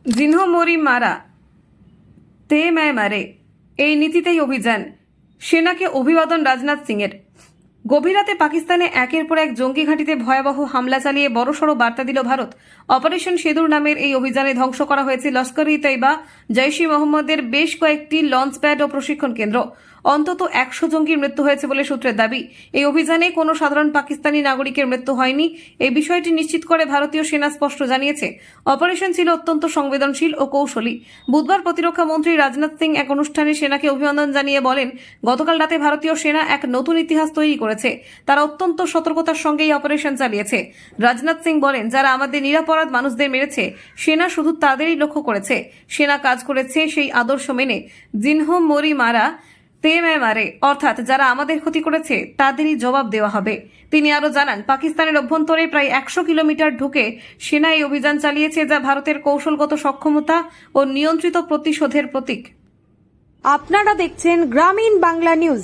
जिन्हों मोरी मारा ते मैं मारे এই নীতিতেই অভিযান। সেনাকে অভিবাদন রাজনাথ সিংয়ের। গভীর রাতে পাকিস্তানে একের পর এক জঙ্গি ঘাঁটিতে ভয়াবহ হামলা চালিয়ে বড়সড় বার্তা দিল ভারত। অপারেশন সিঁদুর নামের এই অভিযানে ধ্বংস করা হয়েছে লস্কর ই তৈবা, জৈশ ই মোহাম্মদের বেশ কয়েকটি লঞ্চ প্যাড ও প্রশিক্ষণ কেন্দ্র। অন্তত 100 জঙ্গির মৃত্যু হয়েছে বলে সূত্রের দাবি। এই অভিযানে কোনো সাধারণ পাকিস্তানি নাগরিকের মৃত্যু হয়নি। এই বিষয়টি নিশ্চিত করে ভারতীয় সেনা স্পষ্ট জানিয়েছে, অপারেশন ছিল অত্যন্ত সংবেদনশীল ও কৌশলী। বুধবার প্রতিরক্ষা মন্ত্রী রাজনাথ সিং এক অনুষ্ঠানে সেনাকে অভিনন্দন জানিয়ে বলেন, গতকাল রাতে ভারতীয় সেনা এক নতুন ইতিহাস তৈরি করেছে। তারা অত্যন্ত সতর্কতার সঙ্গে এই অপারেশন চালিয়েছে। রাজনাথ সিং বলেন, যারা আমাদের নিরাপরাধ মানুষদের মেরেছে, সেনা শুধু তাদেরই লক্ষ্য করেছে। সেনা কাজ করেছে সেই আদর্শ মেনে, জিনহোম মোরি মারা তে मैं মারে, অর্থাৎ যারা আমাদের ক্ষতি করেছে তাদেরই জবাব দেওয়া হবে। তিনি আরো জানান, পাকিস্তানের অভ্যন্তরে প্রায় 100 কিলোমিটার ঢুকে সেনা এই অভিযান চালিয়েছে, যা ভারতের কৌশলগত সক্ষমতা ও নিয়ন্ত্রিত প্রতিশোধের প্রতীক। আপনারা দেখছেন গ্রামীণ বাংলা নিউজ।